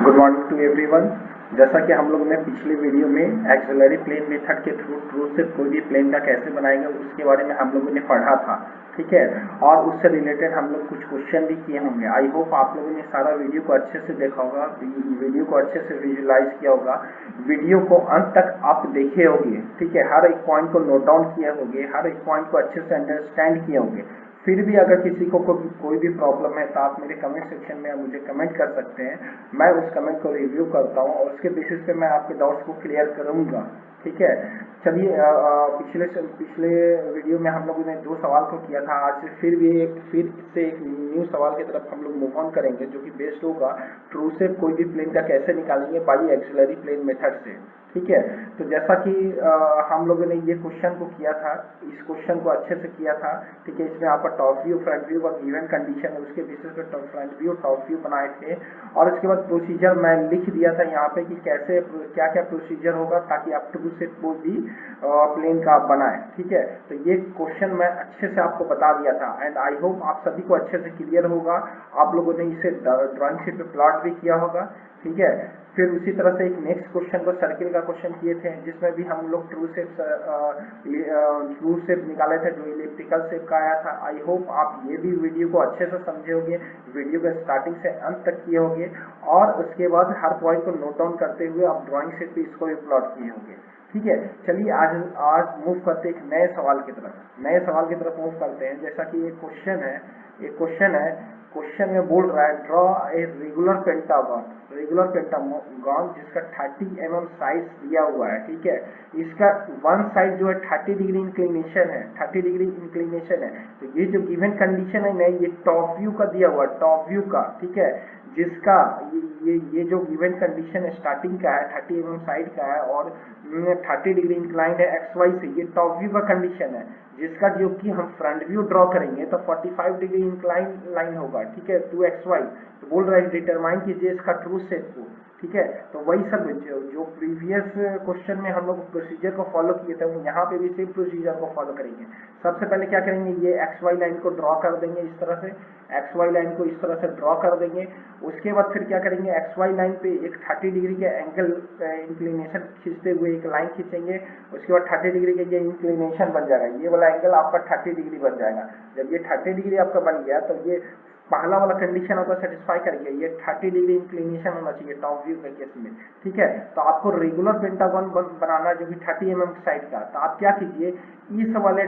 Good morning to everyone. जैसा कि हम लोग ने पिछले वीडियो में एक्सिलरी प्लेन मेथड के थ्रू ट्रू से कोई भी प्लेन का कैसे बनाएंगे उसके बारे में हम लोगों ने पढ़ा था, ठीक है। और उससे रिलेटेड हम लोग कुछ क्वेश्चन भी किए होंगे। आई होप आप लोगों ने सारा वीडियो को अच्छे से देखा होगा, वीडियो को अच्छे से विजुलाइज किया होगा, वीडियो को अंत तक आप देखे होंगे, ठीक है। हर एक पॉइंट को नोट डाउन किए होंगे, हर एक पॉइंट को अच्छे से अंडरस्टैंड किए होंगे। फिर भी अगर किसी को कोई भी प्रॉब्लम है तो आप मेरे कमेंट सेक्शन में मुझे कमेंट कर सकते हैं। मैं उस कमेंट को रिव्यू करता हूँ और उसके बेसिस पे मैं आपके डाउट्स को क्लियर करूँगा, ठीक है। चलिए, पिछले वीडियो में हम लोगों ने 2 सवाल को किया था। आज से फिर से एक न्यू सवाल की तरफ हम लोग मूव ऑन करेंगे, जो कि बेस्ड होगा ट्रू से कोई भी प्लेन का कैसे निकालेंगे बाई एक्सिलरी प्लेन मेथड से, ठीक है। तो जैसा कि हम लोगों ने ये क्वेश्चन को किया था, इस क्वेश्चन को अच्छे से किया था, ठीक है। इसमें आपका टॉप व्यू फ्रंट व्यू का गिवन कंडीशन है, उसके बेसिस पे फ्रंट व्यू टॉप व्यू बनाए थे। और इसके बाद प्रोसीजर मैं लिख दिया था यहाँ पे कि कैसे क्या क्या प्रोसीजर होगा ताकि आप ट्रू से कोई भी प्लेन का आप बनाए, ठीक है। तो ये क्वेश्चन मैं अच्छे से आपको बता दिया था एंड आई होप आप सभी को अच्छे से क्लियर होगा। आप लोगों ने इसे ड्राइंग शीट पे प्लॉट भी किया होगा, ठीक है। फिर उसी तरह से एक नेक्स्ट क्वेश्चन को सर्किल का क्वेश्चन किए थे, जिसमें भी हम लोग ट्रू शेप निकाले थे जो इलिप्टिकल शेप का आया था। आई होप आप ये भी वीडियो को अच्छे से समझे होंगे, वीडियो को स्टार्टिंग से अंत तक किए होंगे और उसके बाद हर पॉइंट को नोट डाउन करते हुए आप ड्राइंग शीट पे इसको भी प्लॉट किए होंगे, ठीक है। चलिए आज मूव करते एक नए सवाल की तरफ मूव करते हैं। जैसा कि एक क्वेश्चन है, क्वेश्चन में बोल रहा है ड्रॉ ए रेगुलर पेंटागन जिसका 30 mm साइज दिया हुआ है, ठीक है। इसका वन साइड जो है 30 डिग्री इंक्लिनेशन है, तो ये जो गिवन कंडीशन है ना, ये टॉप व्यू का दिया हुआ है, टॉप व्यू का, ठीक है। जिसका ये जो गिवन कंडीशन स्टार्टिंग का है 30 mm साइड का है और 30 डिग्री इंक्लाइंड है XY से, ये टॉप व्यू का कंडीशन है। जिसका जो कि हम फ्रंट व्यू ड्रॉ करेंगे तो 45 डिग्री इंक्लाइन लाइन होगा, ठीक है, टू XY। तो बोल रहा है डिटरमाइन कीजिए इसका ट्रू शेप को, ठीक है। तो वही सब जो प्रीवियस क्वेश्चन में हम लोग प्रोसीजर को फॉलो किए थे, वो यहाँ पे भी सेम प्रोसीजर को फॉलो करेंगे। सबसे पहले क्या करेंगे, ये XY लाइन को ड्रॉ कर देंगे, इस तरह से XY लाइन को इस तरह से ड्रॉ कर देंगे। उसके बाद फिर क्या करेंगे, XY लाइन पे एक 30 डिग्री के एंगल इंक्लिनेशन खींचते हुए एक लाइन खींचेंगे। उसके बाद 30 डिग्री का ये इंक्लिनेशन बन जाएगा, ये वाला एंगल आपका 30 डिग्री बन जाएगा। जब ये 30 डिग्री आपका बन गया तो ये पहला वाला कंडीशन आपको सेटिस्फाई कर गया, ये 30 डिग्री इंक्लिनेशन होना चाहिए टॉप व्यू के केस में, ठीक है। तो आपको रेगुलर पेंटागन बनाना जो कि 30 mm साइड का, तो आप क्या कीजिए, इस वाले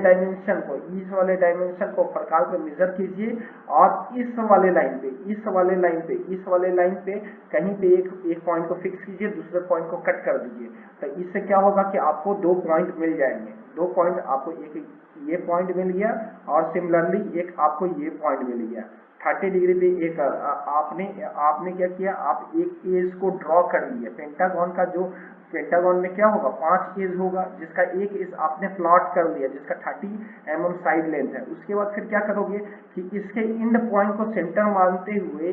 डायमेंशन को प्रकार पे मेजर कीजिए और इस वाले लाइन पे कहीं पे एक पॉइंट को फिक्स कीजिए, दूसरे पॉइंट को कट कर दीजिए। तो इससे क्या होगा कि आपको 2 पॉइंट मिल जाएंगे, 2 पॉइंट आपको, एक ये पॉइंट मिल गया और सिमिलरली एक आपको ये पॉइंट मिल गया 30 डिग्री पे। एक आपने क्या किया, आप एक एज को ड्रॉ कर लिया। पेंटागन में क्या होगा, 5 एज होगा, जिसका एक एज आपने प्लॉट कर लिया, जिसका 30 mm साइड लेंथ है। उसके बाद फिर क्या करोगे कि इसके एंड पॉइंट को सेंटर मानते हुए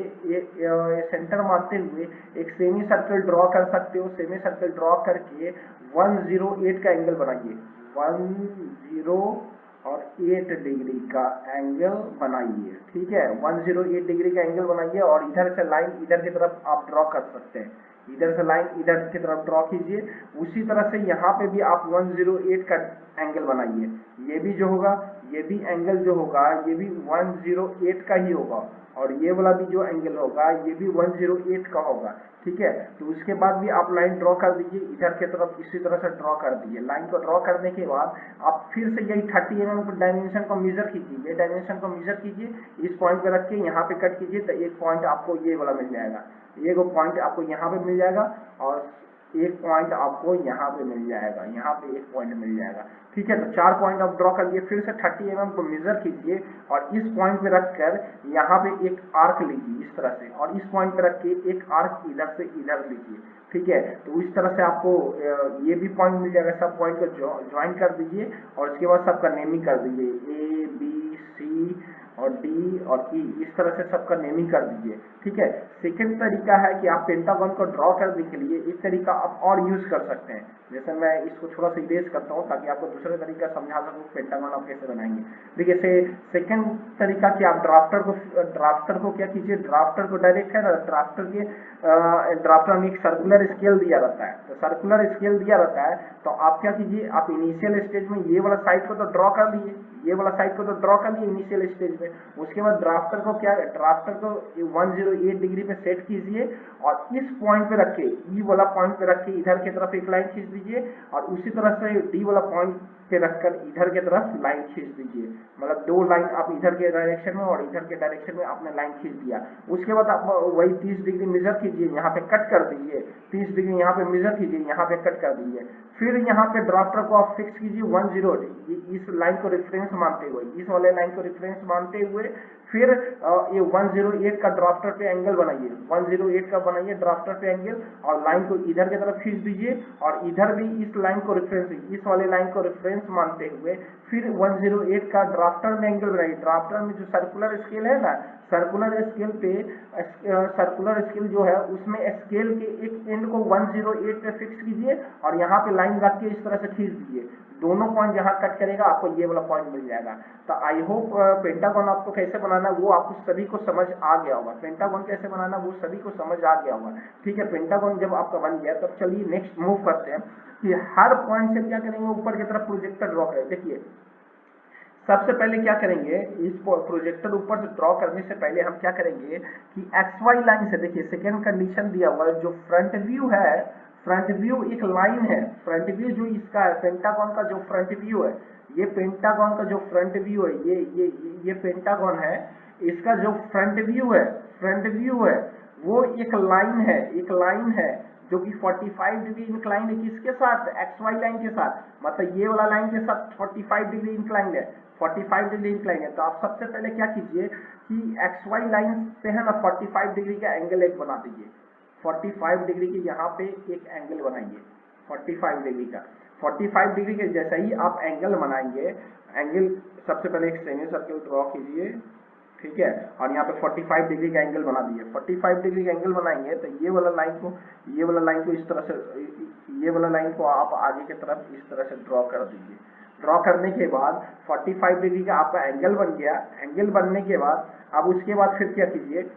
एक सेमी सर्कल ड्रॉ कर सकते हो। सेमी सर्कल ड्रॉ करके 108 का एंगल बनाइए, 108 डिग्री का एंगल बनाइए, ठीक है। 108 डिग्री का एंगल बनाइए और इधर से लाइन इधर की तरफ आप ड्रॉ कर सकते हैं, इधर से लाइन इधर की तरफ ड्रॉ कीजिए। उसी तरह से यहाँ पे भी आप 108 का एंगल बनाइए। ये भी जो होगा, ये भी एंगल जो होगा, ये भी 108 का ही होगा और ये वाला भी जो एंगल होगा ये भी 108 का होगा, ठीक है। तो उसके बाद भी आप लाइन ड्रॉ कर दीजिए, इधर की तरफ इसी तरह से ड्रॉ कर दीजिए। लाइन को ड्रॉ करने के बाद आप फिर से यही 30 mm डायमेंशन को मेजर कीजिए, इस पॉइंट पे रख के यहाँ पे कट कीजिए, तो एक पॉइंट आपको ये वाला मिल जाएगा, एक पॉइंट आपको यहाँ पे मिल जाएगा और एक पॉइंट आपको यहाँ पे मिल जाएगा, यहाँ पे एक पॉइंट मिल जाएगा, ठीक है। तो 4 पॉइंट आप ड्रॉ कर लिए। फिर से 30 mm को मेजर कीजिए और इस पॉइंट पे रखकर यहाँ पे एक आर्क लीजिए इस तरह से, और इस पॉइंट पे रख के एक आर्क इधर से इधर लीजिए, ठीक है। तो इस तरह से आपको ये भी पॉइंट मिल जाएगा। सब पॉइंट को ज्वाइन कर दीजिए और उसके बाद सबका नेमिंग कर दीजिए, A B C और डी और ई, इस तरह से सबका नेमिंग कर दीजिए। ठीक है। सेकंड तरीका है कि आप पेंटागन को ड्रॉ करने के लिए एक तरीका आप और यूज कर सकते हैं। जैसे मैं इसको थोड़ा सा इरेज करता हूँ ताकि आपको दूसरे तरीका समझा सकूँ पेंटागन आप कैसे बनाएंगे। देखिए सेकंड तरीका कि आप ड्राफ्टर को क्या कीजिए, ड्राफ्टर को डायरेक्ट है ना, ड्राफ्टर में एक सर्कुलर स्केल दिया रहता है, तो सर्कुलर स्केल दिया रहता है तो आप क्या कीजिए, आप इनिशियल स्टेज में ये वाला साइड को तो ड्रॉ कर लिए, ये वाला साइड को तो ड्रॉ कर लिए इनिशियल स्टेज में। उसके बाद ड्राफ्टर को 108 डिग्री पे सेट कीजिए और इस पॉइंट पे रख के, ई वाला पॉइंट पे रख के इधर की तरफ एक लाइन खींच दीजिए और उसी तरह से डी वाला पॉइंट पे रखकर इधर के तरफ लाइन खींच दीजिए। मतलब दो लाइन आप इधर के डायरेक्शन में और इधर के डायरेक्शन में आपने लाइन खींच दिया। उसके बाद आप वही 30 डिग्री मेजर कीजिए, यहाँ पे कट कर दीजिए, 30 डिग्री यहाँ पे मेजर कीजिए, यहाँ पे कट कर दीजिए। फिर यहाँ पे ड्राफ्टर को आप फिक्स कीजिए 108, इस लाइन को रेफरेंस मानते हुए, इस वाले लाइन को रेफरेंस मानते हुए फिर ये 108 का ड्राफ्टर पे एंगल बनाइए, 108 का बनाइए ड्राफ्टर पे एंगल और लाइन को इधर की तरफ खींच दीजिए और इधर भी इस लाइन को रेफरेंस, इस वाले लाइन को रेफरेंस मानते हुए फिर 108 का ड्राफ्टर में एंगल बनाइए। ड्राफ्टर में जो सर्कुलर स्केल है ना, सर्कुलर स्केल पे सर्कुलर स्केल जो है उसमें स्केल के एक एंड को 108 पे फिक्स कीजिए और यहाँ पे लाइन रख के इस तरह से खींच दीजिए। दोनों पॉइंट जहाँ कट करेगा आपको ये वाला पॉइंट मिल जाएगा। तो आई होप पेंटागन आपको कैसे बनाना वो आपको सभी को समझ आ गया होगा, पेंटागन कैसे बनाना वो सभी को समझ आ गया होगा। ठीक है, पेंटागन जब आपका बन गया तब चलिए नेक्स्ट मूव करते हैं कि हर पॉइंट से क्या करेंगे, ऊपर की तरफ प्रोजेक्टर ड्रॉ करें। देखिए सबसे पहले क्या करेंगे, इस प्रोजेक्टर ऊपर से ड्रॉ करने से पहले हम क्या करेंगे कि एक्स वाई लाइन से, देखिए सेकेंड कंडीशन दिया हुआ है, जो फ्रंट व्यू है, फ्रंट व्यू एक लाइन है, फ्रंट व्यू जो इसका है पेंटागन का जो फ्रंट व्यू है, ये पेंटागन का जो फ्रंट व्यू है, ये पेंटागन है, इसका जो फ्रंट व्यू है, फ्रंट व्यू है वो एक लाइन है, एक लाइन है जो कि 45 डिग्री इंक्लाइन है, किसके साथ, एक्स वाई लाइन के साथ, मतलब ये वाला लाइन के साथ 45 डिग्री इंक्लाइन है, 45 डिग्री इंक्लाइन है। तो आप सबसे पहले क्या कीजिए कि एक्स वाई लाइन से है ना 45 डिग्री का एंगल एक बना दीजिए, 45 डिग्री के यहाँ पे एक एंगल बनाइए, 45 डिग्री का, 45 डिग्री के जैसा ही आप एंगल बनाएंगे, एंगल सबसे पहले एक सेमी सर्कल ड्रॉ कीजिए। ठीक है, और यहाँ पे 45 डिग्री का एंगल बना दिए, 45 डिग्री का एंगल बनाएंगे तो ये वाला लाइन को इस तरह से, ये वाला लाइन को आप आगे की तरफ इस तरह से ड्रॉ कर दीजिए। ड्रॉ करने के बाद 45 डिग्री का आपका एंगल बन गया। एंगल बनने के बाद अब उसके बाद फिर क्या कीजिए,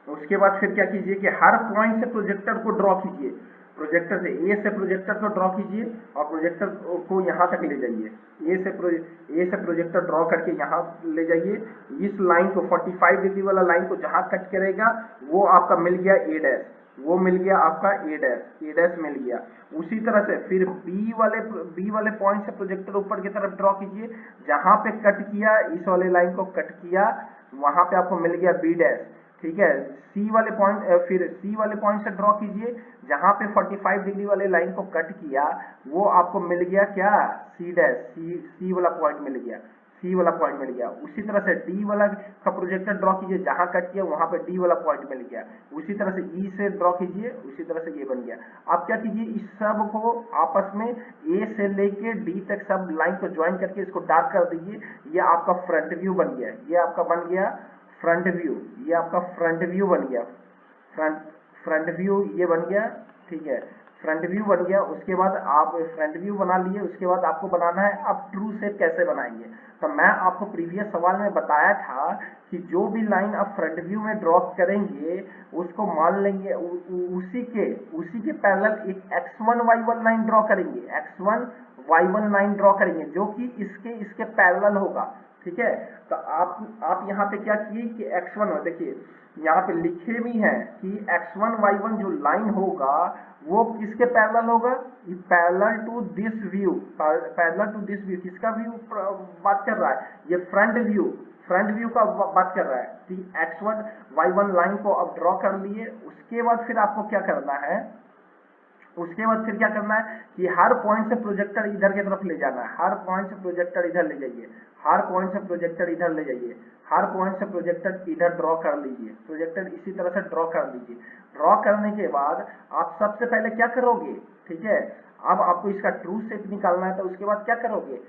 उसके बाद फिर क्या कीजिए कि हर पॉइंट से प्रोजेक्टर को ड्रॉ कीजिए, प्रोजेक्टर से ए से प्रोजेक्टर को ड्रॉ कीजिए और प्रोजेक्टर को यहाँ तक ले जाइए, ए से प्रोजेक्टर ड्रॉ करके यहाँ ले जाइए। इस लाइन को 45 डिग्री वाला लाइन को जहाँ कट करेगा वो आपका मिल गया ए डैश, वो मिल गया आपका ए डैश मिल गया। उसी तरह से फिर बी वाले पॉइंट से प्रोजेक्टर ऊपर की तरफ ड्रॉ कीजिए, जहाँ पे कट किया इस वाले लाइन को कट किया वहाँ पे आपको मिल गया बी डैश। ठीक है, सी वाले पॉइंट से ड्रॉ कीजिए, जहां पे 45 डिग्री वाले लाइन को कट किया वो आपको मिल गया क्या, सी डैश, सी वाला पॉइंट मिल गया, सी वाला पॉइंट मिल गया। उसी तरह से डी वाला का प्रोजेक्टर ड्रॉ कीजिए, जहां कट किया वहां पे डी वाला पॉइंट मिल गया। उसी तरह से ई से ड्रॉ कीजिए, उसी तरह से ये बन गया। आप क्या कीजिए, इस सब को आपस में ए से लेके डी तक सब लाइन को ज्वाइन करके इसको डार्क कर दीजिए। ये आपका फ्रंट व्यू बन गया, ये आपका बन गया फ्रंट व्यू, ये आपका फ्रंट व्यू बन गया, फ्रंट व्यू ये बन गया। ठीक है, फ्रंट व्यू बन गया। उसके बाद आप फ्रंट व्यू बना लिए, उसके बाद आपको बनाना है आप ट्रू शेप कैसे बनाएंगे। तो मैं आपको प्रीवियस सवाल में बताया था कि जो भी लाइन आप फ्रंट व्यू में ड्रॉ करेंगे उसको मान लेंगे उसी के पैरेलल एक x1 y1 लाइन ड्रॉ करेंगे, x1 y1 लाइन ड्रॉ करेंगे जो कि इसके पैरेलल होगा। ठीक है, तो आप यहाँ पे क्या किए कि x1, देखिए यहाँ पे लिखे भी हैं कि x1 y1 जो लाइन होगा वो किसके पैरेलल होगा, parallel to this view, parallel to this view. किसका व्यू बात कर रहा है, ये फ्रंट व्यू का बात कर रहा है। कि x1 y1 लाइन को आप ड्रॉ कर लिए, उसके बाद फिर आपको क्या करना है, उसके बाद फिर क्या करना है कि हर पॉइंट से प्रोजेक्टर इधर की तरफ ले जाना है, हर पॉइंट से प्रोजेक्टर इधर ले जाइए, हर पॉइंट से प्रोजेक्टर इधर ले जाइए, हर पॉइंट से प्रोजेक्टर इधर ड्रॉ कर लीजिए, प्रोजेक्टर इसी तरह से ड्रॉ कर दीजिए। ड्रॉ करने के बाद आप सबसे पहले क्या करोगे, ठीक है, अब आपको इसका ट्रू शेप निकालना है तो उसके बाद क्या करोगे,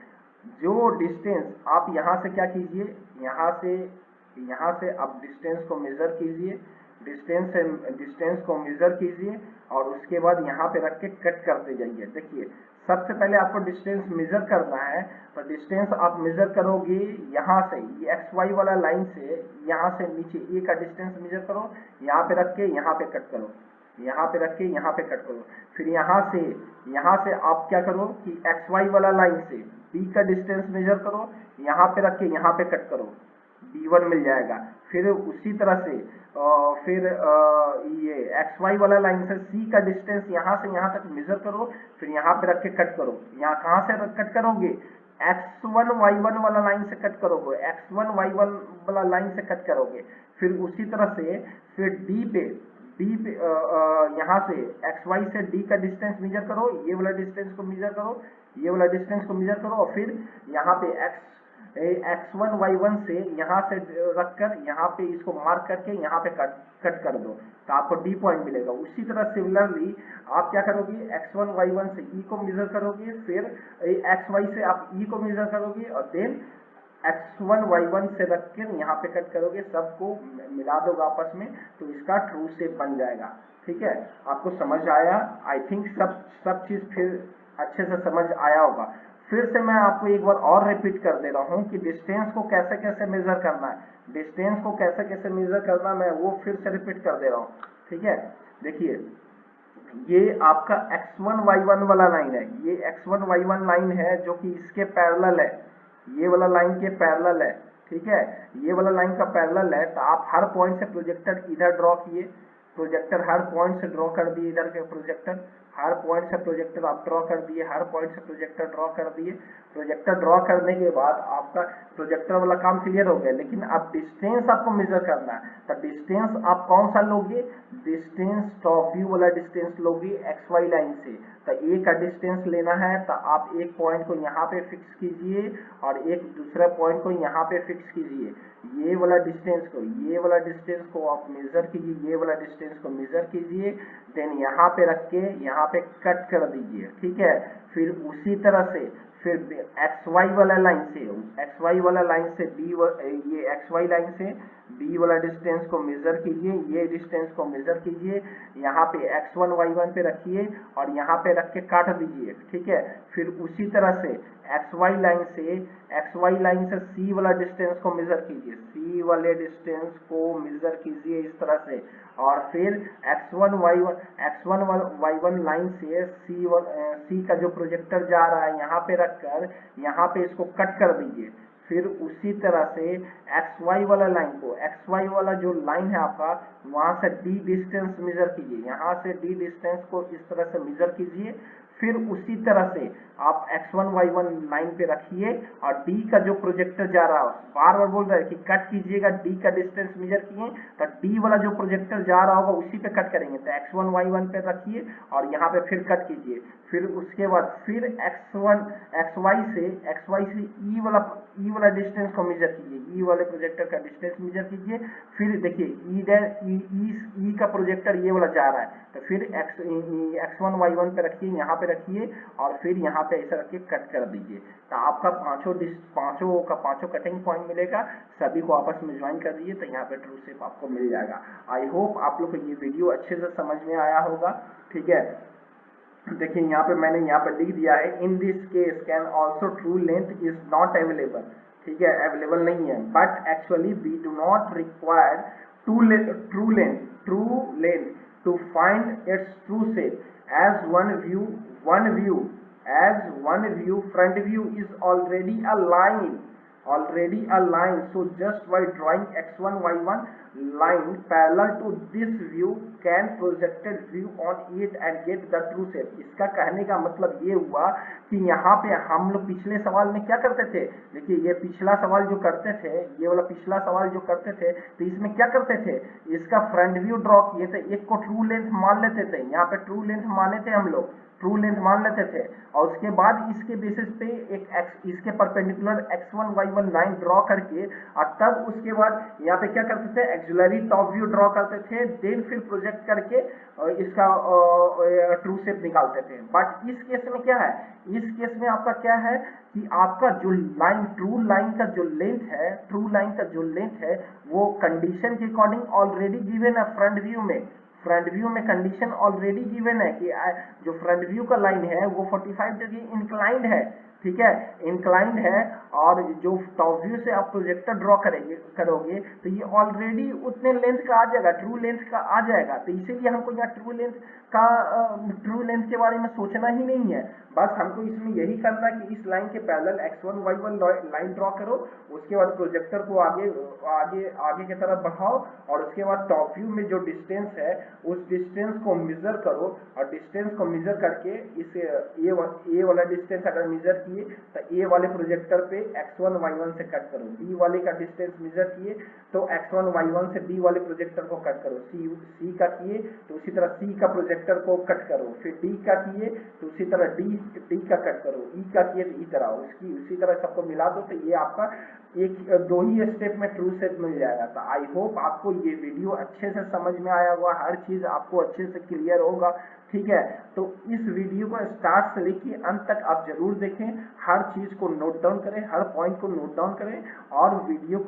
जो डिस्टेंस आप यहाँ से क्या कीजिए, यहाँ से आप डिस्टेंस को मेजर कीजिए, डिस्टेंस को मेजर कीजिए और उसके बाद यहाँ पे रख के कट करते जाइए। देखिए सबसे पहले आपको डिस्टेंस मेजर करना है, तो डिस्टेंस आप मेजर करोगे यहाँ से, ये एक्स वाई वाला लाइन से यहाँ से नीचे ए का डिस्टेंस मेजर करो, यहाँ पे रख के यहाँ पे कट करो, यहाँ पे रख के यहाँ पे कट करो। फिर यहाँ से आप क्या करो कि एक्स वाई वाला लाइन से बी का डिस्टेंस मेजर करो, यहाँ पे रख के यहाँ पे कट करो, B1 मिल जाएगा। फिर उसी तरह से फिर ये एक्स वाई वाला लाइन से सी का डिस्टेंस यहाँ से यहाँ तक मेजर करो, फिर यहाँ पे रख के कट करो। यहाँ कहाँ से कट करोगे, x1 y1 वाला लाइन से कट करोगे, x1 y1 वाला लाइन से कट करोगे। फिर उसी तरह से फिर डी पे यहाँ से एक्स वाई से डी का डिस्टेंस मेजर करो, ये वाला डिस्टेंस को मेजर करो, ये वाला डिस्टेंस को मेजर करो और फिर यहाँ पे x1 y1 से यहाँ से रखकर यहाँ पे इसको मार्क करके यहाँ पे कट कर दो, तो आपको डी पॉइंट मिलेगा। उसी तरह सिमिलरली आप क्या करोगे, x1 y1 से ई को मेजर करोगे, फिर xy से आप ई को मेजर करोगे और देन x1 y1 से रख कर यहाँ पे कट करोगे, सबको मिला दोगे आपस में, तो इसका ट्रू शेप बन जाएगा। ठीक है, आपको समझ आया? आई थिंक सब चीज फिर अच्छे से समझ आया होगा। फिर से मैं आपको एक बार और रिपीट कर दे रहा हूँ कि डिस्टेंस को कैसे कैसे मेजर करना है, डिस्टेंस को कैसे कैसे मेजर करना है, मैं वो फिर से रिपीट कर दे रहा हूँ। ठीक है, देखिए ये आपका x1 y1 वाला लाइन है, ये x1 y1 लाइन है जो कि इसके पैरेलल है, ये वाला लाइन के पैरेलल है। ठीक है, ये वाला लाइन का पैरेलल है, तो आप हर पॉइंट से प्रोजेक्टर इधर ड्रॉ किए, प्रोजेक्टर हर पॉइंट से ड्रॉ कर दिए, इधर के प्रोजेक्टर हर पॉइंट से प्रोजेक्टर आप ड्रॉ कर दिए, हर पॉइंट से प्रोजेक्टर ड्रॉ कर दिए। प्रोजेक्टर ड्रॉ करने के बाद आपका प्रोजेक्टर वाला काम क्लियर हो गया, लेकिन अब डिस्टेंस आपको मेजर करना है। तो डिस्टेंस आप कौन सा लोगे, डिस्टेंस टॉप व्यू वाला डिस्टेंस लोगे एक्स वाई लाइन से। तो ए का डिस्टेंस लेना है, तो आप एक पॉइंट को यहाँ पे फिक्स कीजिए और एक दूसरा पॉइंट को यहाँ पे फिक्स कीजिए। ये वाला डिस्टेंस को आप मेजर कीजिए, ये वाला डिस्टेंस को मेजर कीजिए, देन यहाँ पे रख के यहाँ पे कट कर दीजिए। ठीक है, फिर उसी तरह से फिर एक्स वाई वाला लाइन से ये एक्स वाई लाइन से बी वाला डिस्टेंस को मेजर कीजिए, ये डिस्टेंस को मेजर कीजिए, यहाँ पे x1 y1 पे रखिए और यहाँ पे रख के काट दीजिए। ठीक है, फिर उसी तरह से एक्स वाई लाइन से सी वाला डिस्टेंस को मेजर कीजिए, सी वाले डिस्टेंस को मेजर कीजिए इस तरह से, और फिर x1 y1 लाइन से सी का जो प्रोजेक्टर जा रहा है यहाँ पे रखकर यहाँ पे इसको कट कर दीजिए। फिर उसी तरह से XY वाला जो लाइन है आपका, वहां से D डिस्टेंस मेजर कीजिए, यहाँ से D डिस्टेंस को इस तरह से मेजर कीजिए। फिर उसी तरह से आप x1 y1 लाइन पे रखिए और D का जो प्रोजेक्टर जा रहा है, बार बार बोल रहा है कि कट कीजिएगा, D का डिस्टेंस मेजर किए तो D वाला जो प्रोजेक्टर जा रहा होगा उसी पे कट करेंगे, तो x1 y1 पे रखिए और यहाँ पे फिर कट कीजिए। फिर उसके बाद फिर xy से E वाला डिस्टेंस को मेजर कीजिए, E वाले प्रोजेक्टर का डिस्टेंस मेजर कीजिए। फिर देखिए E का प्रोजेक्टर ये वाला जा रहा है, तो फिर x1 y1 पे रखिए, यहाँ पे रखिए और फिर यहाँ पे ऐसा रख के कट कर दीजिए, तो आपका पांचों कटिंग पॉइंट मिलेगा। सभी को आपस में ज्वाइन कर दीजिए, तो यहाँ पे ट्रू शेप आपको मिल जाएगा। आई होप आप लोग को ये वीडियो अच्छे से समझ में आया होगा। ठीक है, देखिए यहाँ पे मैंने यहाँ पे लिख दिया है, in this case can also true length is not available. ठीक है, अवेलेबल नहीं है, but actually we do not require true length to find its true shape, as one view front view is already a line, so just by drawing x1 y1 line parallel to this view can projected view on it and get the true shape। इसका कहने का मतलब ये हुआ कि यहाँ पे हम लोग पिछले सवाल में क्या करते थे, देखिए ये पिछला सवाल जो करते थे, ये वाला पिछला सवाल जो करते थे, तो इसमें क्या करते थे, इसका फ्रंट व्यू ड्रॉ किए थे, एक को ट्रू लेंथ मान लेते थे, यहाँ पे ट्रू लेंथ माने थे हम लोग। ट्रू लेंथ मान लेते थे और उसके बाद इसके बेसिस पे इसके perpendicular x1 y1 line draw करके और तब उसके बाद यहाँ पे क्या करते थे, एक्सिलरी टॉप व्यू ड्रॉ करते थे, देन फिर प्रोजेक्ट करके इसका ट्रू शेप निकालते थे। बट इस केस में क्या है, इस केस में आपका क्या है कि आपका जो लाइन ट्रू लाइन का जो लेंथ है, ट्रू लाइन का जो लेंथ है वो कंडीशन के अकॉर्डिंग ऑलरेडी गिवन है फ्रंट व्यू में। फ्रंट व्यू में कंडीशन ऑलरेडी गिवन है कि जो फ्रंट व्यू का लाइन है वो 45 डिग्री इंक्लाइंड है, ठीक है, इंक्लाइंड है। और जो टॉप व्यू से आप प्रोजेक्टर ड्रॉ करोगे तो ये ऑलरेडी उतने लेंथ का आ जाएगा, ट्रू लेंथ का आ जाएगा। तो इसीलिए हमको यहाँ ट्रू लेंथ के बारे में सोचना ही नहीं है, बस हमको इसमें यही करना है कि इस लाइन के parallel x1 y1 line draw करो, उसके बाद प्रोजेक्टर को आगे आगे आगे की तरफ बढ़ाओ और उसके बाद टॉप व्यू में जो डिस्टेंस है उस डिस्टेंस को मेजर करो और डिस्टेंस को मेजर करके इस ए वाला डिस्टेंस अगर मेजर किए तो ए वाले प्रोजेक्टर पे x1 y1 से कट करो, बी वाले का डिस्टेंस मेजर किए तो x1 y1 से बी वाले प्रोजेक्टर को कट करो, सी का किए तो उसी तरह सी का प्रोजेक्टर को कट करो, फिर डी का किए तो उसी तरह डी का कट करो, ई का किए तो ई तरह उसी तरह सबको मिला दो तो ये आपका दो ही स्टेप में ट्रू शेप मिल जाएगा। तो आई होप आपको ये वीडियो अच्छे से समझ में आया होगा, हर चीज आपको अच्छे से क्लियर होगा, ठीक है। तो इस वीडियो को स्टार्ट से लेकर अंत तक आप जरूर देखें, हर चीज को नोट डाउन करें, हर पॉइंट को नोट डाउन करें और वीडियो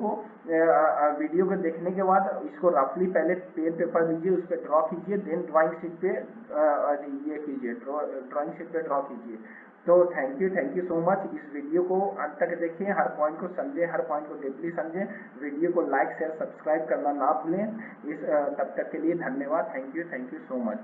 को देखने के बाद इसको रफली पहले पेन पेपर लीजिए, उस पर ड्रॉ कीजिए, देन ड्राइंग शीट पे ये कीजिए, ड्राइंग शीट पे ड्रॉ कीजिए। तो थैंक यू सो मच। इस वीडियो को अंत तक देखें, हर पॉइंट को समझें, हर पॉइंट को डीपली समझें। वीडियो को लाइक शेयर सब्सक्राइब करना ना भूलें। तब तक के लिए धन्यवाद। Thank you so much.